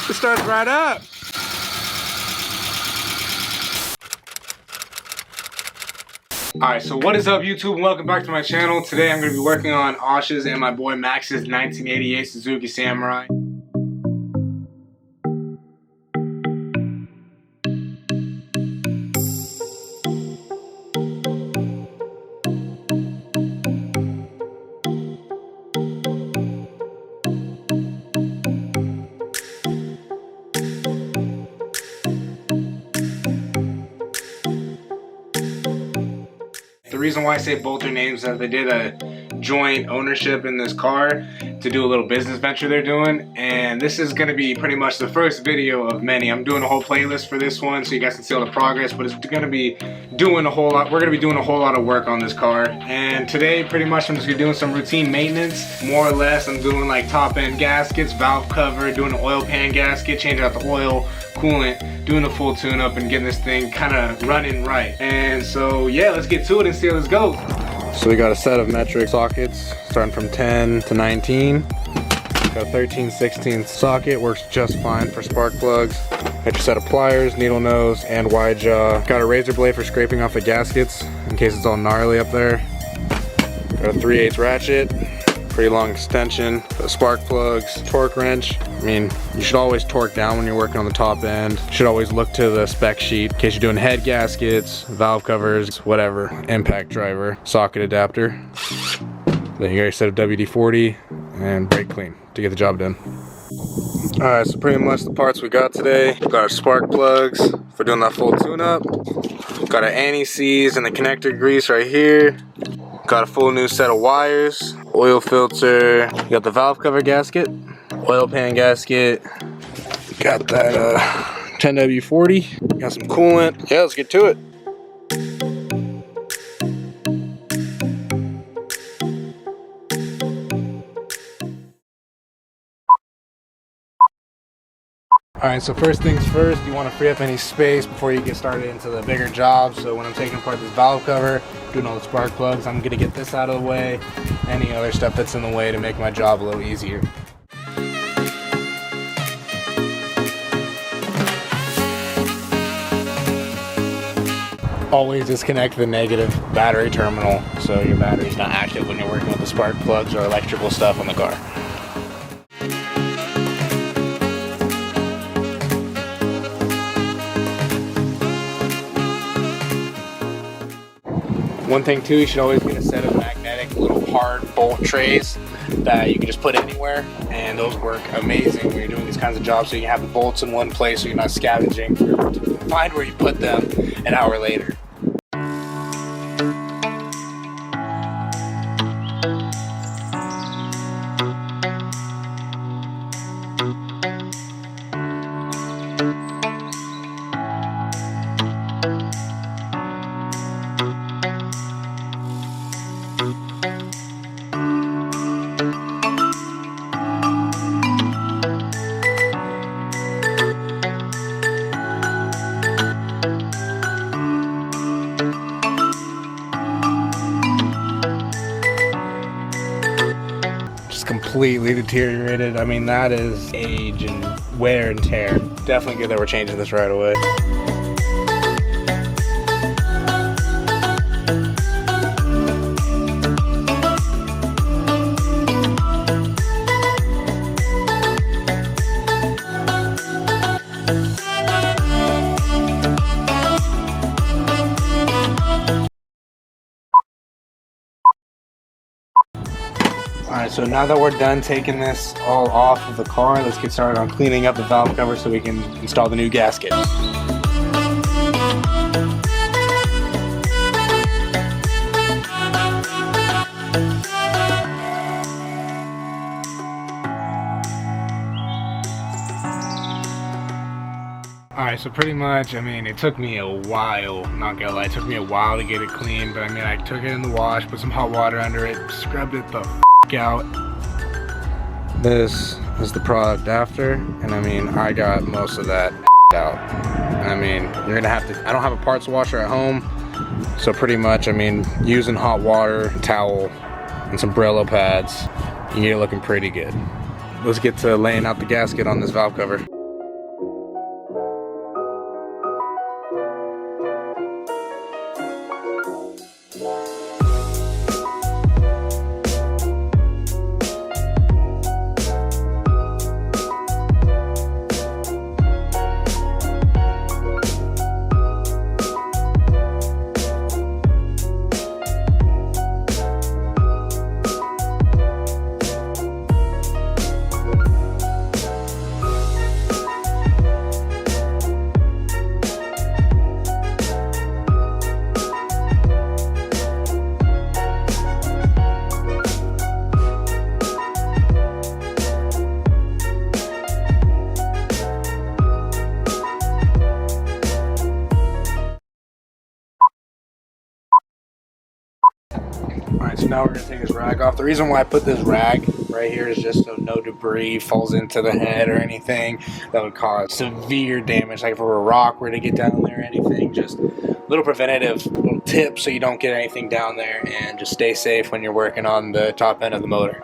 It starts right up. Alright, so what is up YouTube and welcome back to my channel. Today I'm going to be working on Osh's and my boy Max's 1988 Suzuki Samurai. The reason why I say both their names is that they did a joint ownership in this car to do a little business venture they're doing, and this is going to be pretty much the first video of many. I'm doing a whole playlist for this one so you guys can see all the progress, but it's going to be doing a whole lot. We're going to be doing a whole lot of work on this car, and today pretty much I'm just going to be doing some routine maintenance, more or less. I'm doing like top end gaskets, valve cover, doing an oil pan gasket, changing out the oil, coolant, doing a full tune up and getting this thing kind of running right. And so yeah, let's get to it and see how this goes. So we got a set of metric sockets starting from 10 to 19. Got a 13/16 socket, works just fine for spark plugs. Got your set of pliers, needle nose, and wide jaw. Got a razor blade for scraping off the gaskets in case it's all gnarly up there. Got a 3/8 ratchet, pretty long extension. Got spark plugs, torque wrench. I mean, you should always torque down when you're working on the top end. You should always look to the spec sheet in case you're doing head gaskets, valve covers, whatever. Impact driver, socket adapter. Then you got your set of WD-40 and brake clean to get the job done. Alright, so pretty much the parts we got today. Got our spark plugs for doing that full tune-up. Got our anti-seize and the connector grease right here. Got a full new set of wires, oil filter, got the valve cover gasket, oil pan gasket, got that 10W40, got some coolant. Yeah, let's get to it. Alright, so first things first, you want to free up any space before you get started into the bigger job. So when I'm taking apart this valve cover, doing all the spark plugs, I'm going to get this out of the way, any other stuff that's in the way to make my job a little easier. Always disconnect the negative battery terminal so your battery's not active when you're working with the spark plugs or electrical stuff on the car. One thing too, you should always get a set of magnetic little hard bolt trays that you can just put anywhere, and those work amazing when you're doing these kinds of jobs, so you can have the bolts in one place so you're not scavenging to find where you put them an hour later. Completely deteriorated. I mean, that is age and wear and tear. Definitely good that we're changing this right away. Alright, so now that we're done taking this all off of the car, let's get started on cleaning up the valve cover so we can install the new gasket. Alright, so pretty much, I mean, it took me a while, not gonna lie, it took me a while to get it clean, but I mean, I took it in the wash, put some hot water under it, scrubbed it the f out. This is the product after, and I mean, I got most of that out. I mean, you're gonna have to, I don't have a parts washer at home, so pretty much, I mean, using hot water, towel, and some Brillo pads, you get it looking pretty good. Let's get to laying out the gasket on this valve cover. So now we're gonna take this rag off. The reason why I put this rag right here is just so no debris falls into the head or anything that would cause severe damage. Like if a rock were to get down there or anything, just little preventative little tips so you don't get anything down there, and just stay safe when you're working on the top end of the motor.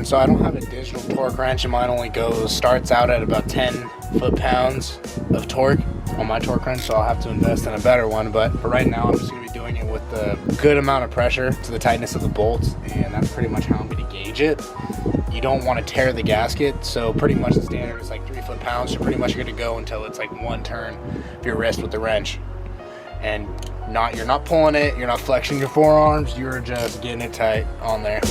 So I don't have a digital torque wrench, and mine only starts out at about 10 foot-pounds of torque on my torque wrench, so I'll have to invest in a better one. But for right now, I'm just going to be doing it with a good amount of pressure to the tightness of the bolts, and that's pretty much how I'm going to gauge it. You don't want to tear the gasket, so pretty much the standard is like 3 foot-pounds, so pretty much you're going to go until it's like one turn of your wrist with the wrench. And you're not pulling it, you're not flexing your forearms, you're just getting it tight on there.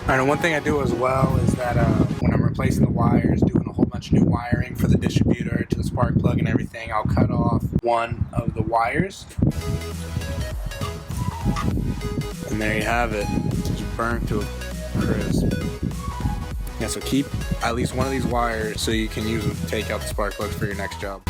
Alright, and one thing I do as well is that when I'm replacing the wires, doing a whole bunch of new wiring for the distributor to the spark plug and everything, I'll cut off one of the wires. And there you have it. Just burnt to a crisp. Yeah, so keep at least one of these wires so you can use them to take out the spark plugs for your next job.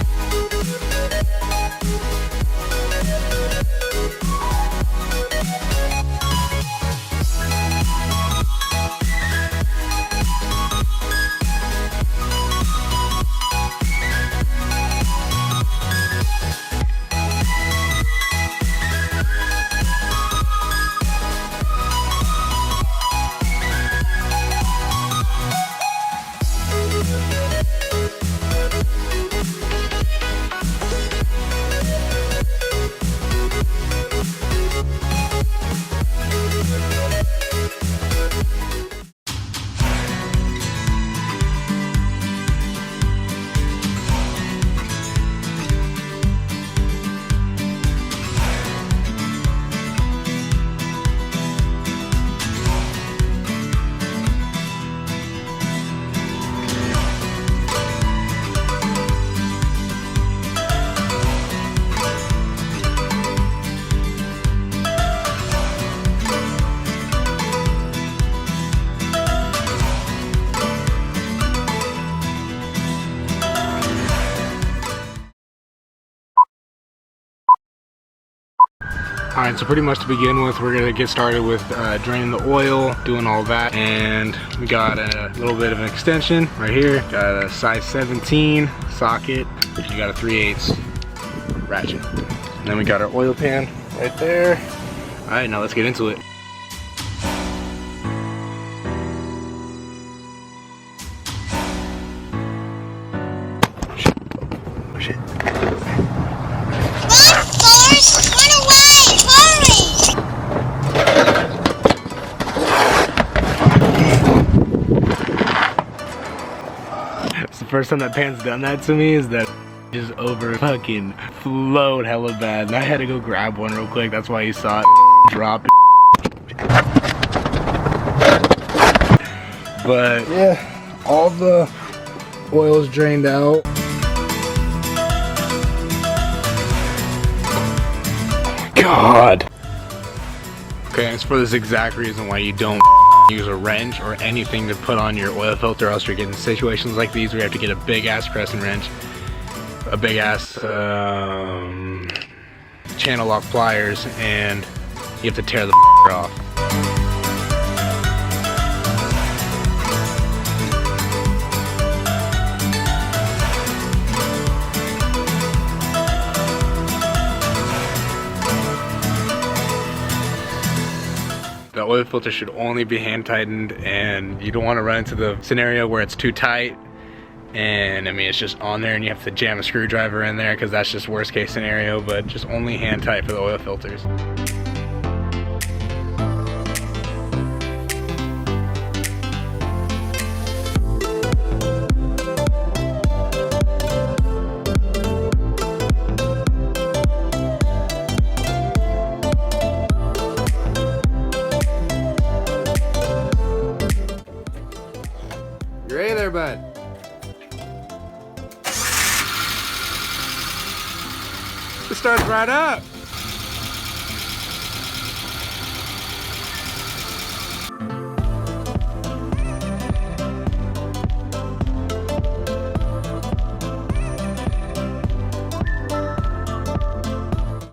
Alright, so pretty much to begin with, we're going to get started with draining the oil, doing all that, and we got a little bit of an extension right here. Got a size 17 socket, you got a 3/8 ratchet. And then we got our oil pan right there. Alright, now let's get into it. Shit. First time that pan's done that to me is that just over fucking flowed hella bad, and I had to go grab one real quick. That's why you saw it drop. But yeah, all the oil is drained out. God. Okay, and it's for this exact reason why you don't use a wrench or anything to put on your oil filter, else you're getting situations like these where you have to get a big ass crescent wrench, a big ass channel lock pliers, and you have to tear the off. The oil filter should only be hand tightened, and you don't want to run into the scenario where it's too tight. And I mean, it's just on there and you have to jam a screwdriver in there because that's just worst case scenario, but just only hand tight for the oil filters. You're ready there, bud. It starts right up.